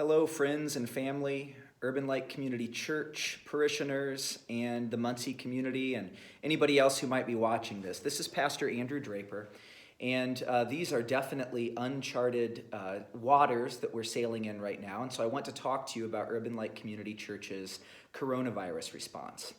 Hello, friends and family, Urban Light Community Church parishioners, and the Muncie community, and anybody else who might be watching this. This is Pastor Andrew Draper, and these are definitely uncharted waters that we're sailing in right now. And so I want to talk to you about Urban Light Community Church's coronavirus response.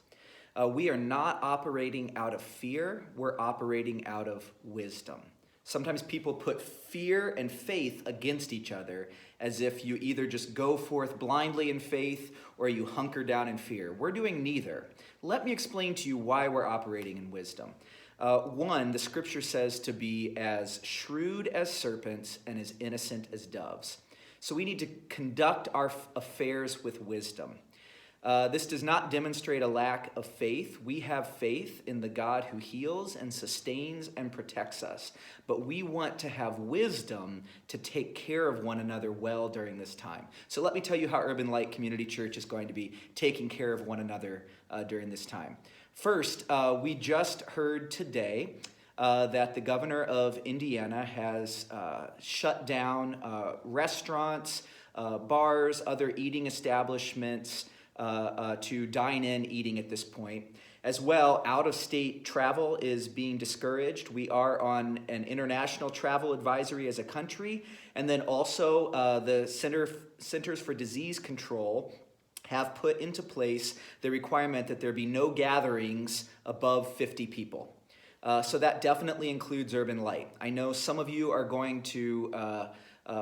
We are not operating out of fear, we're operating out of wisdom. Sometimes people put fear and faith against each other as if you either just go forth blindly in faith or you hunker down in fear. We're doing neither. Let me explain to you why we're operating in wisdom. One, the scripture says to be as shrewd as serpents and as innocent as doves. So we need to conduct our affairs with wisdom. This does not demonstrate a lack of faith. We have faith in the God who heals and sustains and protects us. But we want to have wisdom to take care of one another well during this time. So let me tell you how Urban Light Community Church is going to be taking care of one another during this time. First, we just heard today that the governor of Indiana has shut down restaurants, bars, other eating establishments, to dine-in eating at this point. As well, out-of-state travel is being discouraged. We are on an international travel advisory as a country, and then also the Centers for Disease Control have put into place the requirement that there be no gatherings above 50 people. So that definitely includes Urban Light. I know some of you are going to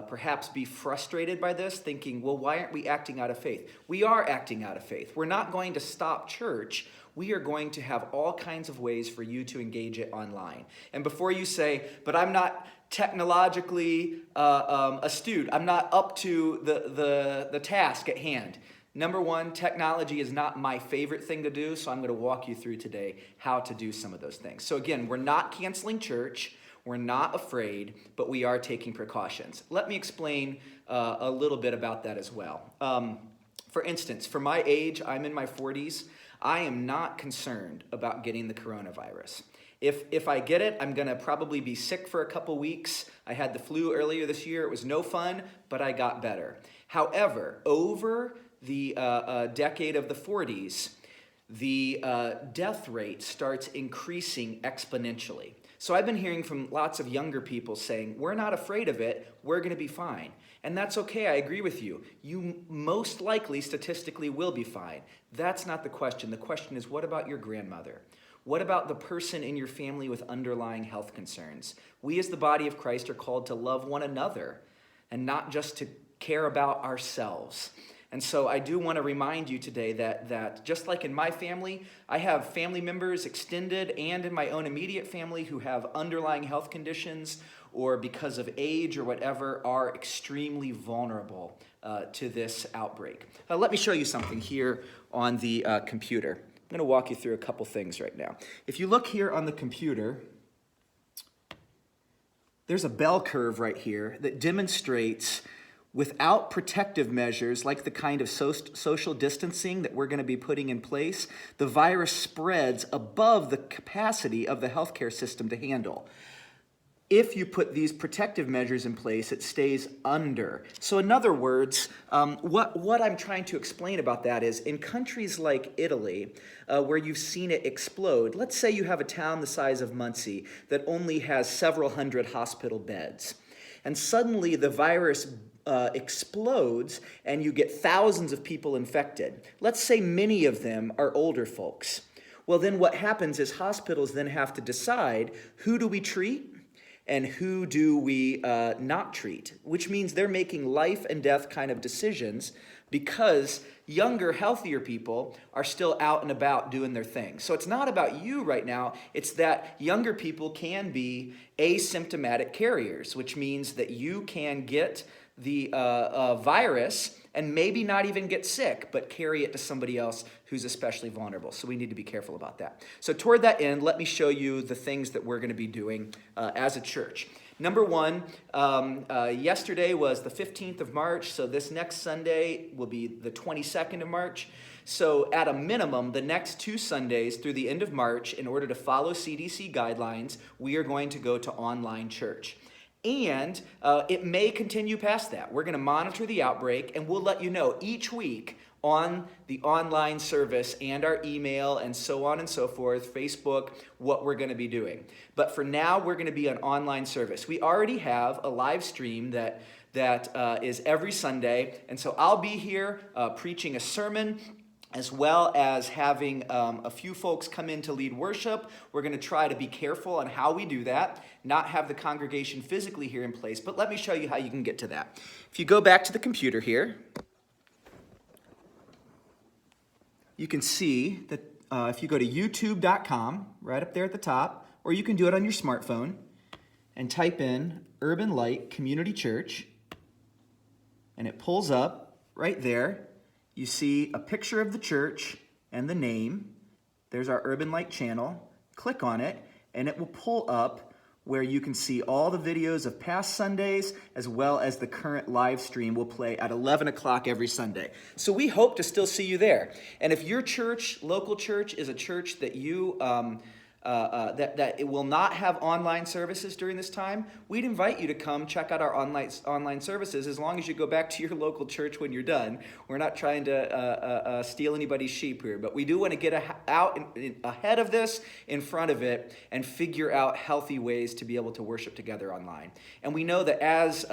perhaps be frustrated by this, thinking, well, why aren't we acting out of faith? We are acting out of faith. We're not going to stop church. We are going to have all kinds of ways for you to engage it online. And before you say, but I'm not technologically astute, I'm not up to the task at hand. Number one, technology is not my favorite thing to do, so I'm going to walk you through today how to do some of those things. So again, we're not canceling church. We're not afraid, but we are taking precautions. Let me explain a little bit about that as well. For instance, for my age, I'm in my 40s. I am not concerned about getting the coronavirus. If I get it, I'm going to probably be sick for a couple weeks. I had the flu earlier this year. It was no fun, but I got better. However, over the decade of the 40s, the death rate starts increasing exponentially. So I've been hearing from lots of younger people saying, we're not afraid of it, we're going to be fine. And that's okay, I agree with you. You most likely statistically will be fine. That's not the question. The question is, what about your grandmother? What about the person in your family with underlying health concerns? We as the body of Christ are called to love one another and not just to care about ourselves. And so I do want to remind you today that just like in my family, I have family members, extended and in my own immediate family, who have underlying health conditions or because of age or whatever are extremely vulnerable to this outbreak. Let me show you something here on the computer. I'm going to walk you through a couple things right now. If you look here on the computer, there's a bell curve right here that demonstrates without protective measures like the kind of social distancing that we're going to be putting in place, the virus spreads above the capacity of the healthcare system to handle. If you put these protective measures in place, it stays under. So in other words, what I'm trying to explain about that is in countries like Italy, where you've seen it explode, let's say you have a town the size of Muncie that only has several hundred hospital beds, and suddenly the virus explodes and you get thousands of people infected. Let's say many of them are older folks. Well, then what happens is hospitals then have to decide, who do we treat and who do we not treat, which means they're making life and death kind of decisions because younger, healthier people are still out and about doing their thing. So it's not about you right now, it's that younger people can be asymptomatic carriers, which means that you can get the virus and maybe not even get sick, but carry it to somebody else who's especially vulnerable. So we need to be careful about that. So toward that end, let me show you the things that we're going to be doing as a church. Number one, yesterday was the 15th of March, so this next Sunday will be the 22nd of March. So at a minimum, the next 2 Sundays through the end of March, in order to follow CDC guidelines, we are going to go to online church. And it may continue past that. We're going to monitor the outbreak, and we'll let you know each week on the online service and our email and so on and so forth, Facebook, what we're going to be doing. But for now, we're going to be an online service. We already have a live stream that is every Sunday, and so I'll be here preaching a sermon, as well as having a few folks come in to lead worship. We're going to try to be careful on how we do that, not have the congregation physically here in place, but let me show you how you can get to that. If you go back to the computer here, you can see that if you go to youtube.com, right up there at the top, or you can do it on your smartphone, and type in Urban Light Community Church, and it pulls up right there. You see a picture of the church and the name. There's our Urban Light channel. Click on it, and it will pull up where you can see all the videos of past Sundays, as well as the current live stream will play at 11 o'clock every Sunday. So we hope to still see you there. And if your church, local church, is a church that you that it will not have online services during this time, we'd invite you to come check out our online services, as long as you go back to your local church when you're done. We're not trying to steal anybody's sheep here, but we do want to get ahead of this, in front of it, and figure out healthy ways to be able to worship together online. And we know that as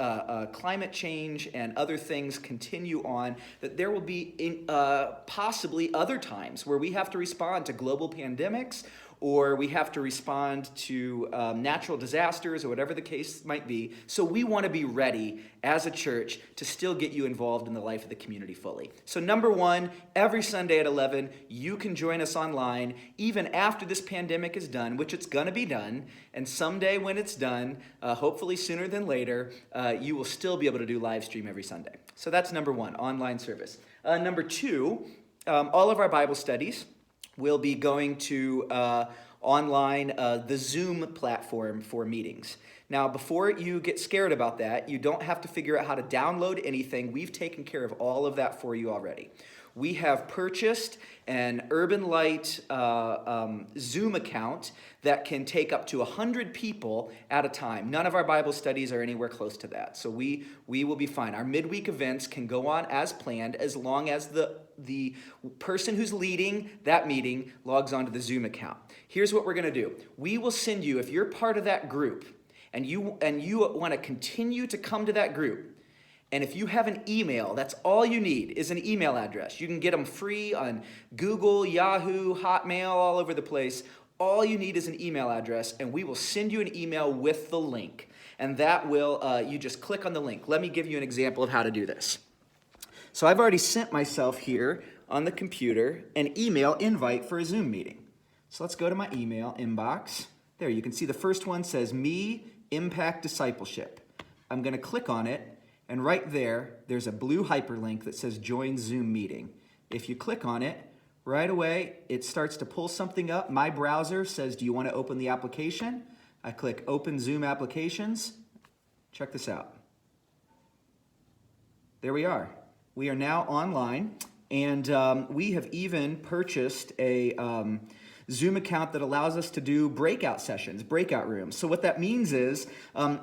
climate change and other things continue on, that there will be possibly other times where we have to respond to global pandemics, or we have to respond to natural disasters, or whatever the case might be. So we want to be ready as a church to still get you involved in the life of the community fully. So number one, every Sunday at 11, you can join us online, even after this pandemic is done, which it's going to be done. And someday when it's done, hopefully sooner than later, you will still be able to do live stream every Sunday. So that's number one, online service. Number two, all of our Bible studies will be going to online, the Zoom platform for meetings. Now, before you get scared about that, you don't have to figure out how to download anything. We've taken care of all of that for you already. We have purchased an Urban Light Zoom account that can take up to 100 people at a time. None of our Bible studies are anywhere close to that, so we will be fine. Our midweek events can go on as planned, as long as the person who's leading that meeting logs onto the Zoom account. Here's what we're going to do. We will send you, if you're part of that group, and you want to continue to come to that group, and if you have an email, that's all you need, is an email address. You can get them free on Google, Yahoo, Hotmail, all over the place. All you need is an email address, and we will send you an email with the link. And that will, you just click on the link. Let me give you an example of how to do this. So I've already sent myself here on the computer an email invite for a Zoom meeting. So let's go to my email inbox. There, you can see the first one says Me, Impact Discipleship. I'm going to click on it. And right there, there's a blue hyperlink that says Join Zoom Meeting. If you click on it, right away, it starts to pull something up. My browser says, do you want to open the application? I click Open Zoom Applications. Check this out. There we are. We are now online, and we have even purchased a Zoom account that allows us to do breakout sessions, breakout rooms. So what that means is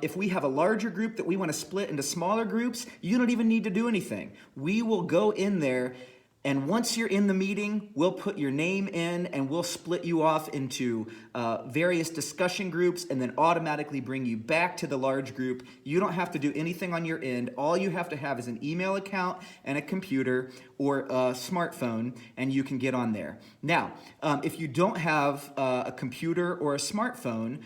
if we have a larger group that we want to split into smaller groups, you don't even need to do anything. We will go in there, and once you're in the meeting, we'll put your name in, and we'll split you off into various discussion groups, and then automatically bring you back to the large group. You don't have to do anything on your end. All you have to have is an email account and a computer or a smartphone, and you can get on there. Now, if you don't have a computer or a smartphone,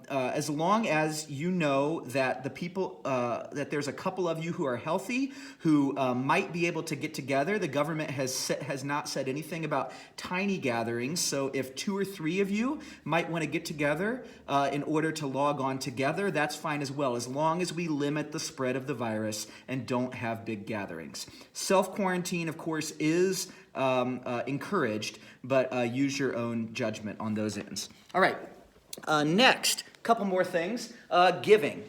as long as you know that the people, that there's a couple of you who are healthy, who might be able to get together. The government has not said anything about tiny gatherings, so if 2 or 3 of you might want to get together in order to log on together, that's fine as well, as long as we limit the spread of the virus and don't have big gatherings. Self-quarantine, of course, is encouraged, but use your own judgment on those ends. All right, next, a couple more things. Giving.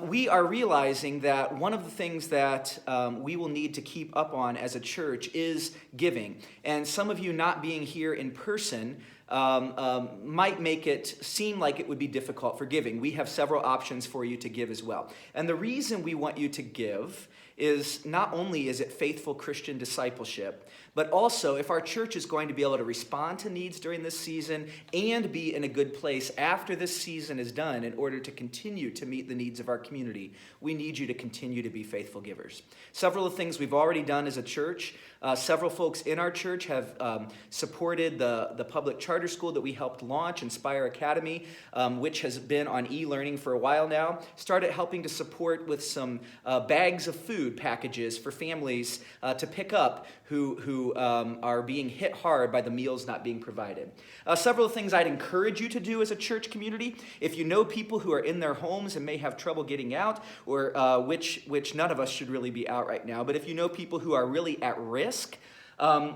We are realizing that one of the things that we will need to keep up on as a church is giving. And some of you not being here in person might make it seem like it would be difficult for giving. We have several options for you to give as well. And the reason we want you to give is not only is it faithful Christian discipleship, but also if our church is going to be able to respond to needs during this season and be in a good place after this season is done in order to continue to meet the needs of our community, we need you to continue to be faithful givers. Several of the things we've already done as a church, several folks in our church have supported the public charter school that we helped launch, Inspire Academy, which has been on e-learning for a while now. Started helping to support with some bags of food packages for families to pick up who are being hit hard by the meals not being provided. Several things I'd encourage you to do as a church community. If you know people who are in their homes and may have trouble getting out, or which none of us should really be out right now, but if you know people who are really at risk,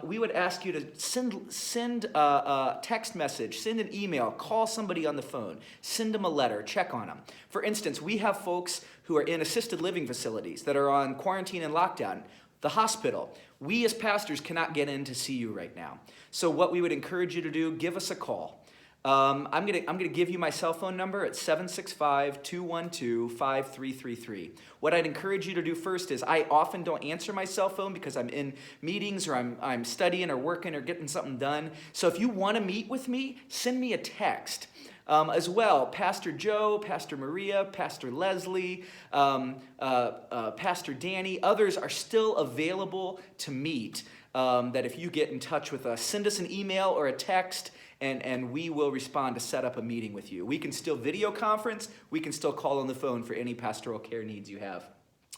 we would ask you to send a text message, send an email, call somebody on the phone, send them a letter, check on them. For instance, we have folks who are in assisted living facilities that are on quarantine and lockdown, the hospital. We as pastors cannot get in to see you right now. So what we would encourage you to do, give us a call. I'm gonna give you my cell phone number at 765-212-5333. What I'd encourage you to do first is I often don't answer my cell phone because I'm in meetings or I'm studying or working or getting something done. So if you want to meet with me, send me a text. As well, Pastor Joe, Pastor Maria, Pastor Leslie, Pastor Danny, others are still available to meet. That if you get in touch with us, send us an email or a text, and we will respond to set up a meeting with you. We can still video conference. We can still call on the phone for any pastoral care needs you have.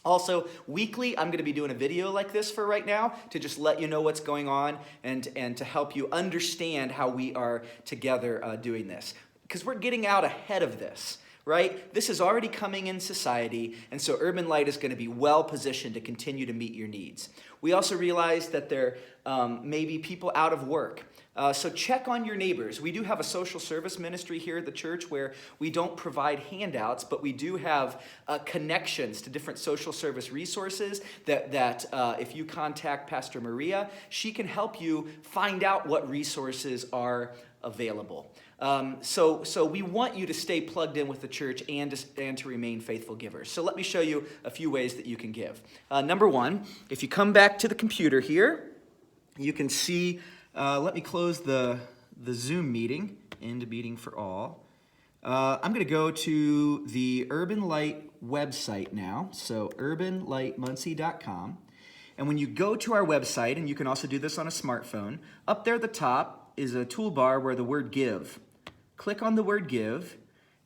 Also, weekly, I'm going to be doing a video like this for right now to just let you know what's going on and to help you understand how we are together doing this. Because we're getting out ahead of this, right? This is already coming in society, and so Urban Light is going to be well positioned to continue to meet your needs. We also realize that there may be people out of work. So check on your neighbors. We do have a social service ministry here at the church where we don't provide handouts, but we do have connections to different social service resources that if you contact Pastor Maria, she can help you find out what resources are available. So we want you to stay plugged in with the church and to remain faithful givers. So let me show you a few ways that you can give. Number one, if you come back to the computer here, you can see, let me close the Zoom meeting into meeting for all. I'm going to go to the Urban Light website now, so urbanlightmuncie.com. And when you go to our website, and you can also do this on a smartphone, up there at the top is a toolbar where the word give. Click on the word give,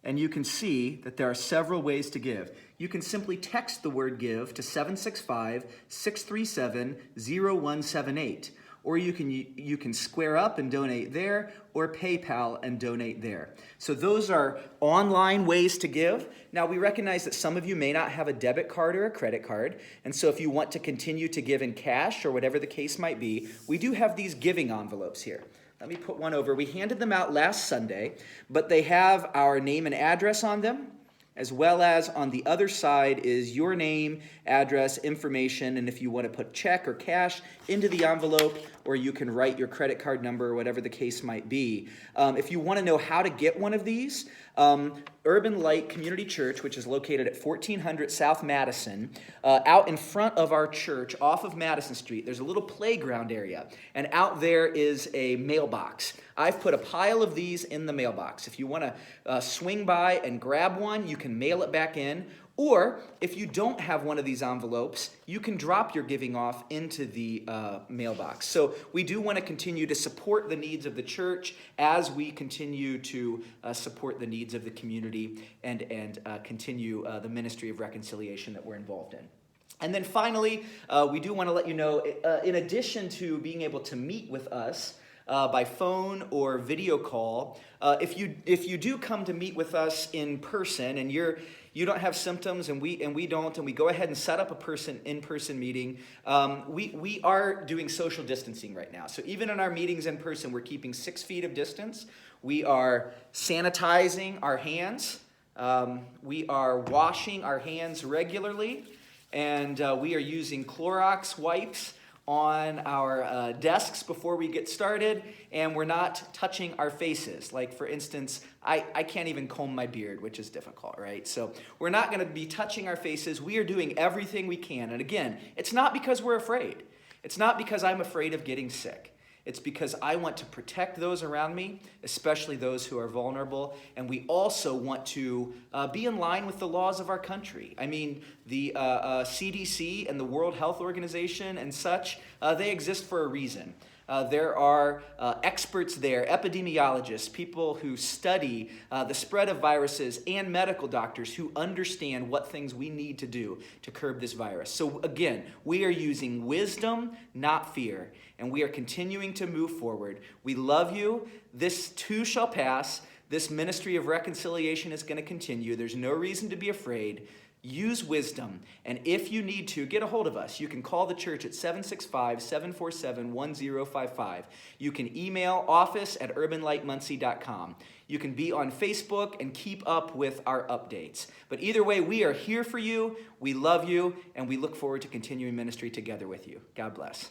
and you can see that there are several ways to give. You can simply text the word give to 765-637-0178. Or you can square up and donate there, or PayPal and donate there. So those are online ways to give. Now we recognize that some of you may not have a debit card or a credit card, and so if you want to continue to give in cash or whatever the case might be, we do have these giving envelopes here. Let me put one over. We handed them out last Sunday, but they have our name and address on them, as well as on the other side is your name, address, information, and if you want to put check or cash into the envelope, or you can write your credit card number or whatever the case might be. If you want to know how to get one of these, Urban Light Community Church, which is located at 1400 South Madison, out in front of our church off of Madison Street, there's a little playground area, and out there is a mailbox. I've put a pile of these in the mailbox. If you want to swing by and grab one, you can mail it back in. Or if you don't have one of these envelopes, you can drop your giving off into the mailbox. So we do want to continue to support the needs of the church as we continue to support the needs of the community and continue the ministry of reconciliation that we're involved in. And then finally, we do want to let you know, in addition to being able to meet with us by phone or video call, if you do come to meet with us in person and you don't have symptoms and we don't, and we go ahead and set up a in-person meeting, we are doing social distancing right now. So even in our meetings in person, we're keeping 6 feet of distance. We are sanitizing our hands. We are washing our hands regularly, and we are using Clorox wipes on our desks before we get started, and we're not touching our faces. Like, for instance, I can't even comb my beard, which is difficult, right? So we're not going to be touching our faces. We are doing everything we can. And again, it's not because we're afraid. It's not because I'm afraid of getting sick. It's because I want to protect those around me, especially those who are vulnerable. And we also want to be in line with the laws of our country. I mean, the CDC and the World Health Organization and such, they exist for a reason. There are experts there, epidemiologists, people who study the spread of viruses, and medical doctors who understand what things we need to do to curb this virus. So again, we are using wisdom, not fear, and we are continuing to move forward. We love you. This too shall pass. This ministry of reconciliation is going to continue. There's no reason to be afraid. Use wisdom, and if you need to, get a hold of us. You can call the church at 765-747-1055. You can email office@urbanlightmuncie.com. You can be on Facebook and keep up with our updates. But either way, we are here for you, we love you, and we look forward to continuing ministry together with you. God bless.